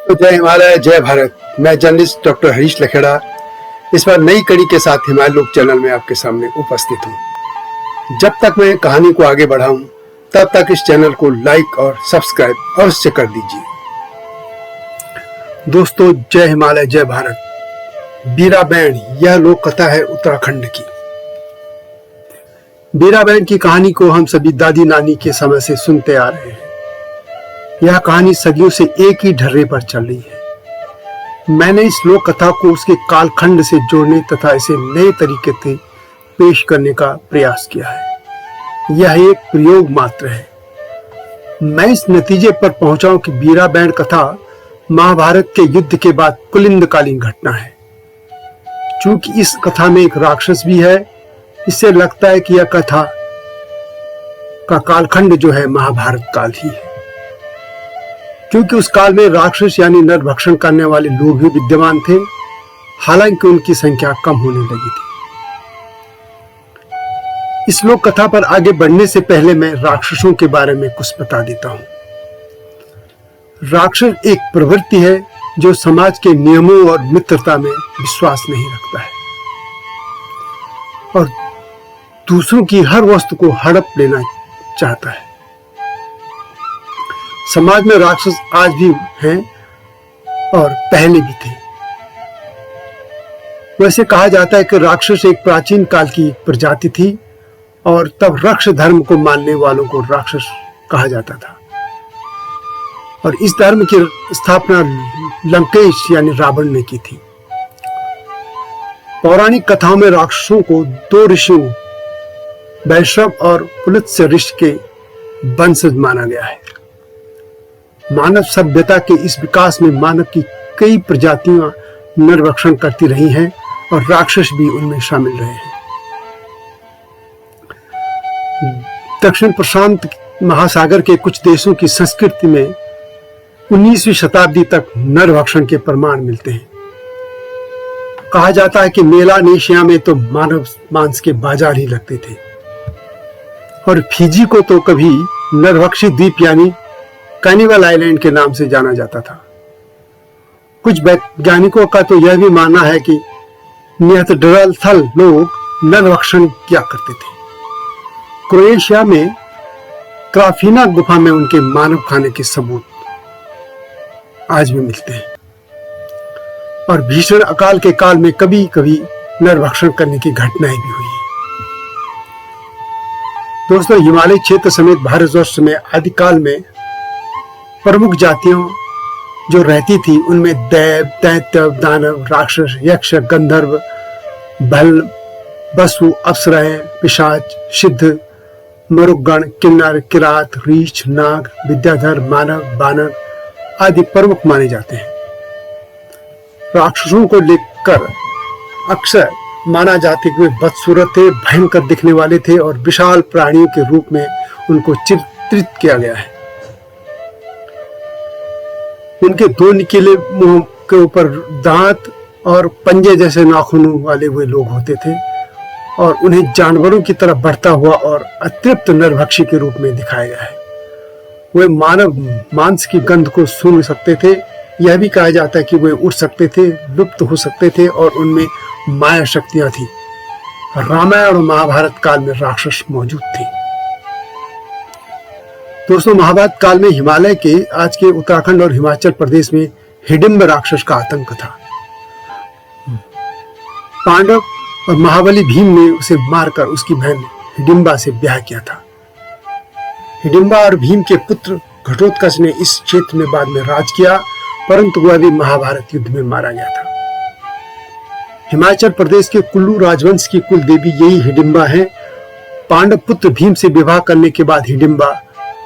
तो जय हिमालय जय भारत। मैं जर्नलिस्ट डॉक्टर हरीश लखेड़ा इस बार नई कड़ी के साथ हिमालय लोक चैनल में आपके सामने उपस्थित हूँ। जब तक मैं कहानी को आगे बढ़ाऊं तब तक इस चैनल को लाइक और सब्सक्राइब अवश्य कर दीजिए। दोस्तों, जय हिमालय जय भारत। बीराबैन यह लोक कथा है उत्तराखंड की। बीराबैन की कहानी को हम सभी दादी नानी के समय से सुनते आ रहे हैं। यह कहानी सदियों से एक ही ढर्रे पर चल रही है। मैंने इस लोक कथा को उसके कालखंड से जोड़ने तथा इसे नए तरीके से पेश करने का प्रयास किया है। यह एक प्रयोग मात्र है। मैं इस नतीजे पर पहुंचा हूं कि बीराबैन कथा महाभारत के युद्ध के बाद कुलिंदकालीन घटना है। चूंकि इस कथा में एक राक्षस भी है, इससे लगता है कि यह कथा का कालखंड जो है महाभारत काल ही है, क्योंकि उस काल में राक्षस यानी नरभक्षण करने वाले लोग भी विद्यमान थे, हालांकि उनकी संख्या कम होने लगी थी। इस लोक कथा पर आगे बढ़ने से पहले मैं राक्षसों के बारे में कुछ बता देता हूं। राक्षस एक प्रवृत्ति है जो समाज के नियमों और मित्रता में विश्वास नहीं रखता है और दूसरों की हर वस्तु को हड़प लेना चाहता है। समाज में राक्षस आज भी हैं और पहले भी थे। वैसे कहा जाता है कि राक्षस एक प्राचीन काल की प्रजाति थी और तब राक्ष धर्म को मानने वालों को राक्षस कहा जाता था और इस धर्म की स्थापना लंकेश यानी रावण ने की थी। पौराणिक कथाओं में राक्षसों को दो ऋषियों वैश्रव और पुलत्स्य ऋषि के वंशज माना गया है। मानव सभ्यता के इस विकास में मानव की कई प्रजातियां नरभक्षण करती रही हैं और राक्षस भी उनमें शामिल रहे हैं। दक्षिण प्रशांत महासागर के कुछ देशों की संस्कृति में 19वीं शताब्दी तक नरभक्षण के प्रमाण मिलते हैं। कहा जाता है कि मेलानेशिया में तो मानव मांस के बाजार ही लगते थे और फिजी को तो कभी नरभक्षी द्वीप यानी कैनिवल आइलैंड के नाम से जाना जाता था। कुछ वैज्ञानिकों का तो यह भी मानना है कि नियंडरथल लोग नरभक्षण किया करते थे। क्रोएशिया में क्राफिना गुफा में उनके मानव खाने के सबूत आज भी मिलते हैं और भीषण अकाल के काल में कभी कभी नरभक्षण करने की घटनाएं भी हुई है। दोस्तों, हिमालय क्षेत्र समेत भारतवर्ष में आदिकाल में प्रमुख जातियों जो रहती थी उनमें दैव, दैत्य, दानव, राक्षस, यक्ष, गंधर्व, भल्ल, वसु, अप्सराएं, पिशाच, सिद्ध, मरुगण, किन्नर, किरात, रीछ, नाग, विद्याधर, मानव, बानर आदि प्रमुख माने जाते हैं। राक्षसों को लेकर अक्सर माना जाता है कि वे बदसूरत थे, भयंकर दिखने वाले थे और विशाल प्राणियों के रूप में उनको चित्रित किया गया है। उनके दो निकीले मुंह के ऊपर दांत और पंजे जैसे नाखूनों वाले वे लोग होते थे और उन्हें जानवरों की तरह बढ़ता हुआ और अतृप्त नरभक्षी के रूप में दिखाया गया है। वे मानव मांस की गंध को सूंघ सकते थे। यह भी कहा जाता है कि वे उड़ सकते थे, लुप्त हो सकते थे और उनमें माया शक्तियां थी। रामायण और महाभारत काल में राक्षस मौजूद थे। दोस्तों, महाभारत काल में हिमालय के आज के उत्तराखंड और हिमाचल प्रदेश में हिडिंब राक्षस का आतंक था। पांडव और महाबली भीम ने उसे मारकर उसकी बहन हिडिंबा से ब्याह किया था। हिडिंबा और भीम के पुत्र घटोत्कच ने इस क्षेत्र में बाद में राज किया, परंतु वह भी महाभारत युद्ध में मारा गया था। हिमाचल प्रदेश के कुल्लू राजवंश की कुल देवी यही हिडिंबा है। पांडव पुत्र भीम से विवाह करने के बाद हिडिंबा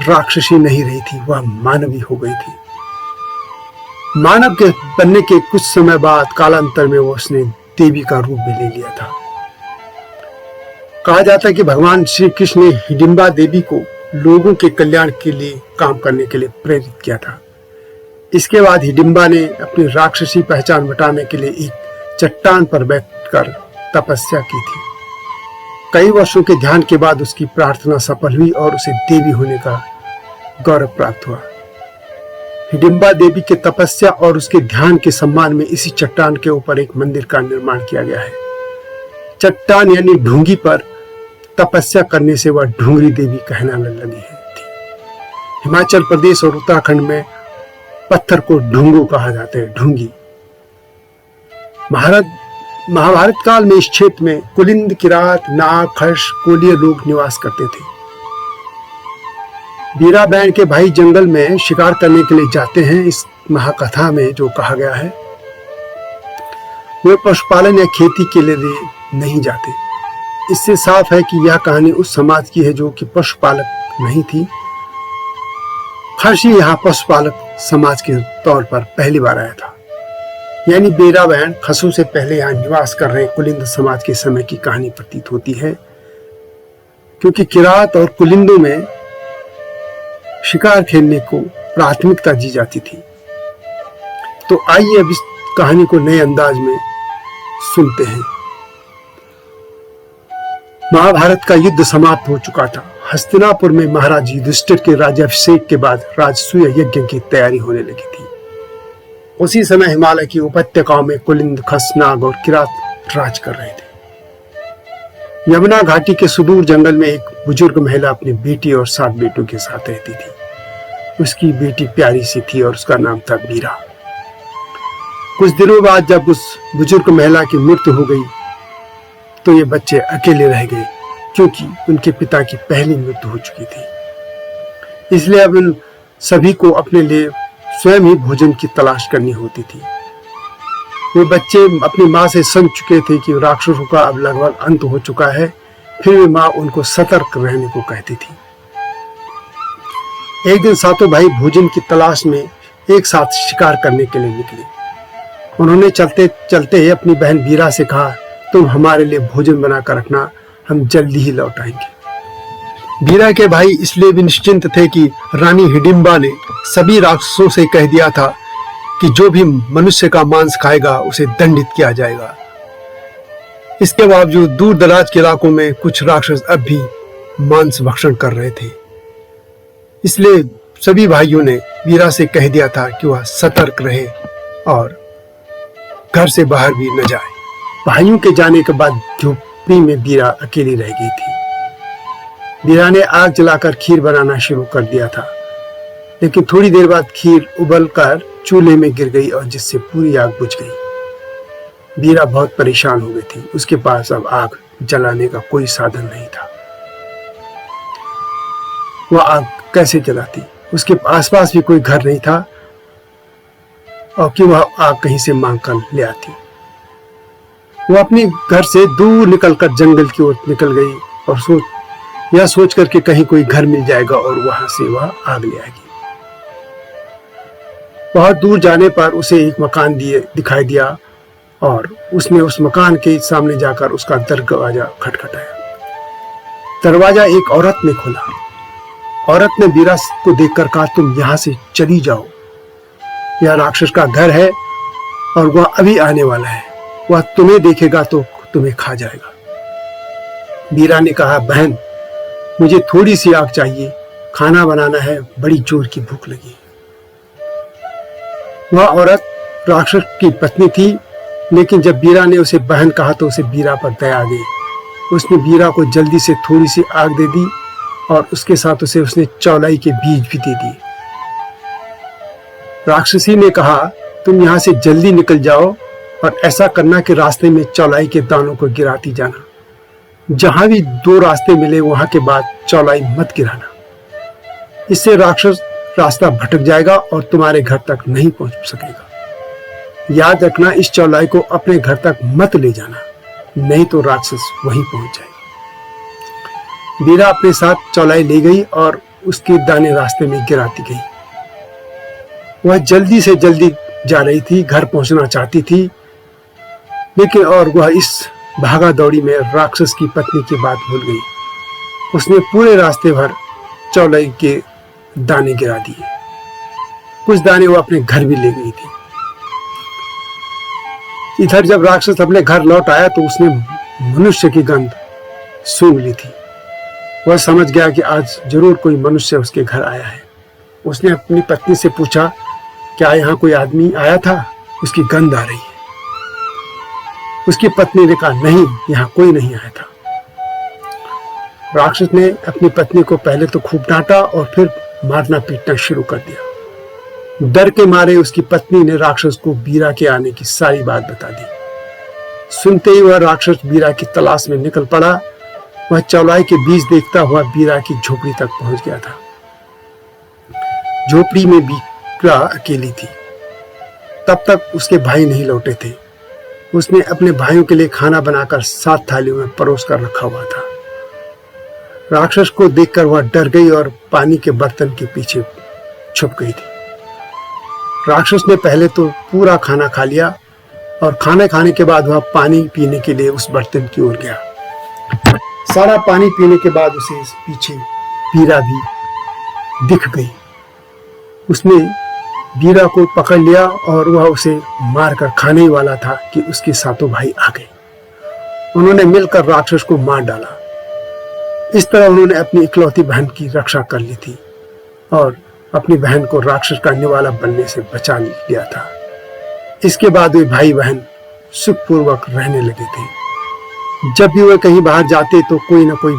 राक्षसी नहीं रही थी, वह मानवी हो गई थी। मानव के बनने के कुछ समय बाद कालांतर में वो उसने देवी का रूप भी ले लिया था। कहा जाता है कि भगवान श्री कृष्ण ने हिडिंबा देवी को लोगों के कल्याण के लिए काम करने के लिए प्रेरित किया था। इसके बाद हिडिंबा ने अपनी राक्षसी पहचान मिटाने के लिए एक चट्टान पर बैठकर तपस्या की थी। कई वर्षों के ध्यान के बाद उसकी प्रार्थना सफल हुई और उसे देवी होने का गौरव प्राप्त हुआ। हिडिंबा देवी के तपस्या और उसके ध्यान के सम्मान में इसी चट्टान के ऊपर एक मंदिर का निर्माण किया गया है। चट्टान यानी ढूंगी पर तपस्या करने से वह ढूंगरी देवी कहलाने लगी थी। हिमाचल प्रदेश और उत्तराखंड में पत्थर को ढूंगू कहा जाता है, ढूंगी। महाभारत काल में इस क्षेत्र में कुलिंद, किरात, नाग, खश, कोलिय लोग निवास करते थे। बीरा बैंड के भाई जंगल में शिकार करने के लिए जाते हैं। इस महाकथा में जो कहा गया है, वे पशुपालन या खेती के लिए नहीं जाते। इससे साफ है कि यह कहानी उस समाज की है जो कि पशुपालक नहीं थी। खश ही यहाँ पशुपालक समाज के तौर पर पहली बार आया था। यानी बेरा बैंड खसों से पहले यहाँ निवास कर रहे कुलिंद समाज के समय की कहानी प्रतीत होती है, क्योंकि किरात और कुलिंदों में शिकार खेलने को प्राथमिकता दी जाती थी। तो आइए अब इस कहानी को नए अंदाज में सुनते हैं। महाभारत का युद्ध समाप्त हो चुका था। हस्तिनापुर में महाराज युधिष्ठिर के राज्याभिषेक के बाद राजसूय यज्ञ की तैयारी होने लगी थी। उसी समय हिमालय की उपत्यकाओं में कुलिंद, खस, नाग और किरात राज कर रहे थे। यमुना घाटी के सुदूर जंगल में एक बुजुर्ग महिला अपनी बेटी और 7 बेटों के साथ रहती थी। उसकी बेटी प्यारी सी थी और उसका नाम था बीरा। कुछ दिनों बाद जब उस बुजुर्ग महिला की मृत्यु हो गई तो ये बच्चे अकेले रह गए, क्योंकि उनके पिता की पहली मृत्यु हो चुकी थी। इसलिए अब उन सभी को अपने लिए स्वयं ही भोजन की तलाश करनी होती थी। वे बच्चे अपनी माँ से समझ चुके थे कि राक्षसों का अब लगभग अंत हो चुका है, फिर भी माँ उनको सतर्क रहने को कहती थी। एक दिन सातों भाई भोजन की तलाश में एक साथ शिकार करने के लिए निकले। उन्होंने चलते चलते ही अपनी बहन बीरा से कहा, तुम हमारे लिए भोजन बनाकर रखना, हम जल्दी ही लौट आएंगे। बीरा के भाई इसलिए भी निश्चिंत थे कि रानी हिडिंबा ने सभी राक्षसों से कह दिया था कि जो भी मनुष्य का मांस खाएगा उसे दंडित किया जाएगा। इसके बावजूद दूर दराज के इलाकों में कुछ राक्षस अब भी मांस भक्षण कर रहे थे। इसलिए सभी भाइयों ने बीरा से कह दिया था कि वह सतर्क रहे और घर से बाहर भी न जाए। भाइयों के जाने के बाद झोपड़ी में बीरा अकेली रह गई थी। बीरा ने आग जलाकर खीर बनाना शुरू कर दिया था, लेकिन थोड़ी देर बाद खीर उबलकर चूल्हे में गिर गई और जिससे पूरी आग बुझ गई। बीरा बहुत परेशान हो गई थी। उसके पास अब आग जलाने का कोई साधन नहीं था। वह आग कैसे जलाती? उसके आसपास भी कोई घर नहीं था और कि वह आग कहीं से मांग कर ले आती। वह अपने घर से दूर निकलकर जंगल की ओर निकल गई और यह सोच करके कहीं कोई घर मिल जाएगा और वहां से वह आग ले आएगी। बहुत दूर जाने पर उसे एक मकान दिखाई दिया और उसने उस मकान के सामने जाकर उसका दरवाजा खटखटाया। दरवाजा एक औरत ने खोला। औरत ने बीरा को देखकर कहा, तुम यहां से चली जाओ, यह राक्षस का घर है और वह अभी आने वाला है। वह तुम्हें देखेगा तो तुम्हें खा जाएगा। बीरा ने कहा, बहन मुझे थोड़ी सी आग चाहिए, खाना बनाना है, बड़ी जोर की भूख लगी। वह औरत राक्षस की पत्नी थी, लेकिन जब बीरा ने उसे बहन कहा तो उसे बीरा पर दया आ गई। उसने बीरा को जल्दी से थोड़ी सी आग दे दी और उसके साथ उसने चौलाई के बीज भी दे दिए। राक्षसी ने कहा, तुम यहाँ से जल्दी निकल जाओ और ऐसा करना कि रास्ते में चौलाई के दानों को गिराती जाना। जहां भी 2 रास्ते मिले वहां के बाद चौलाई मत गिराना। इससे राक्षस रास्ता भटक जाएगा और तुम्हारे घर तक नहीं पहुंच सकेगा। याद रखना, इस चौलाई को अपने घर तक मत ले जाना, नहीं तो राक्षस वहीं पहुंच जाएगा। बीरा अपने साथ चौलाई ले गई और उसके दाने रास्ते में गिराती गई। वह जल्दी से जल्दी जा रही थी, घर पहुंचना चाहती थी, लेकिन और वह इस भागा दौड़ी में राक्षस की पत्नी की बात भूल गई। उसने पूरे रास्ते भर चौलाई के दाने गिरा दिए। कुछ दाने वो अपने घर भी ले गई थी। इधर जब राक्षस अपने घर लौट आया तो उसने मनुष्य की गंध सूंघ ली थी। वह समझ गया कि आज जरूर कोई मनुष्य उसके घर आया है। उसने अपनी पत्नी से पूछा, क्या यहाँ कोई आदमी आया था? उसकी गंध आ रही है। उसकी पत्नी ने कहा, नहीं, यहाँ कोई नहीं आया था। राक्षस ने अपनी पत्नी को पहले तो खूब डांटा और फिर मारना पीटना शुरू कर दिया। डर के मारे उसकी पत्नी ने राक्षस को बीरा के आने की सारी बात बता दी। सुनते ही वह राक्षस बीरा की तलाश में निकल पड़ा। वह चौलाई के बीच देखता हुआ बीरा की झोपड़ी तक पहुंच गया था। झोपड़ी में बीरा अकेली थी। तब तक उसके भाई नहीं लौटे थे। उसने अपने भाइयों के लिए खाना बनाकर 7 थालियों में परोस कर रखा हुआ था। राक्षस को देखकर वह डर गई और पानी के बर्तन के पीछे छुप गई थी। राक्षस ने पहले तो पूरा खाना खा लिया और खाना खाने के बाद वह पानी पीने के लिए उस बर्तन की ओर गया। सारा पानी पीने के बाद उसे पीछे बीरा भी दिख गई। उसने बीरा को पकड़ लिया और वह उसे मारकर खाने ही वाला था कि उसके सातों भाई आ गए। उन्होंने मिलकर राक्षस को मार डाला। इस तरह उन्होंने अपनी इकलौती बहन की रक्षा कर ली थी और अपनी बहन को राक्षस का निवाला बनने से बचा लिया था। इसके बाद वे भाई बहन सुखपूर्वक रहने लगे थे। जब भी वे कहीं बाहर जाते तो कोई ना कोई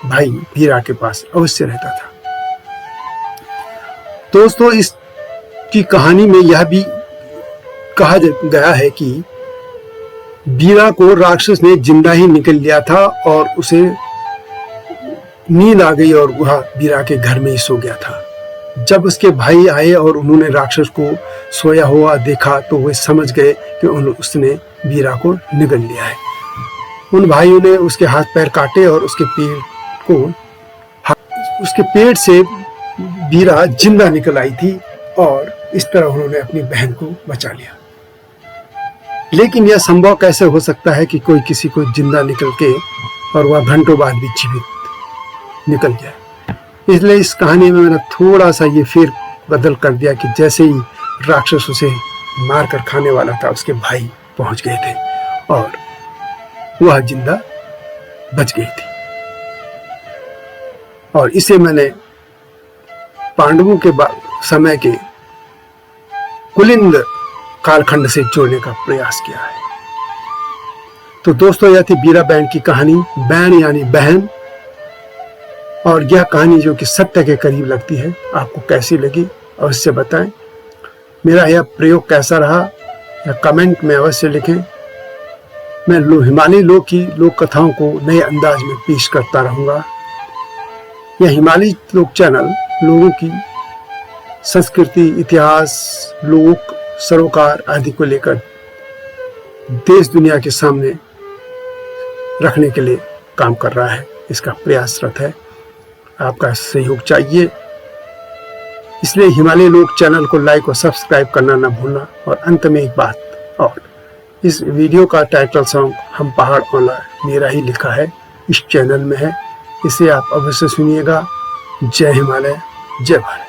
भाई बीरा के पास अवश्य रहता था। दोस्तों, इसकी कहानी में यह भी कहा गया है कि बीरा को राक्षस ने जिंदा ही निकल लिया था और उसे नींद आ गई और वह बीरा के घर में ही सो गया था। जब उसके भाई आए और उन्होंने राक्षस को सोया हुआ देखा तो वे समझ गए कि उसने बीरा को निगल लिया है। उन भाइयों ने उसके हाथ पैर काटे और उसके पेट से बीरा जिंदा निकल आई थी और इस तरह उन्होंने अपनी बहन को बचा लिया। लेकिन यह संभव कैसे हो सकता है कि कोई किसी को जिंदा निकल के और वह घंटों बाद भी जीवित निकल जाए? इसलिए इस कहानी में मैंने थोड़ा सा ये फेर बदल कर दिया कि जैसे ही राक्षस उसे मारकर खाने वाला था उसके भाई पहुंच गए थे और वह जिंदा बच गई थी। और इसे मैंने पांडवों के समय के कुलिंद कालखंड से जोड़ने का प्रयास किया है। तो दोस्तों, यह थी बीरा बैंड की कहानी। बैंड यानी बहन। और यह कहानी जो कि सत्य के करीब लगती है, आपको कैसी लगी अवश्य बताएं। मेरा यह प्रयोग कैसा रहा या कमेंट में अवश्य लिखें। मैं हिमालयी लोक की लोक कथाओं को नए अंदाज में पेश करता रहूंगा। यह हिमालयी लोक चैनल लोगों की संस्कृति, इतिहास, लोक, सरोकार आदि को लेकर देश दुनिया के सामने रखने के लिए काम कर रहा है। इसका प्रयासरत है। आपका सहयोग चाहिए। इसलिए हिमालय लोक चैनल को लाइक और सब्सक्राइब करना न भूलना। और अंत में एक बात और, इस वीडियो का टाइटल सॉन्ग हम पहाड़ औला मेरा ही लिखा है, इस चैनल में है। इसे आप अवश्य सुनिएगा। जय हिमालय, जय भारत।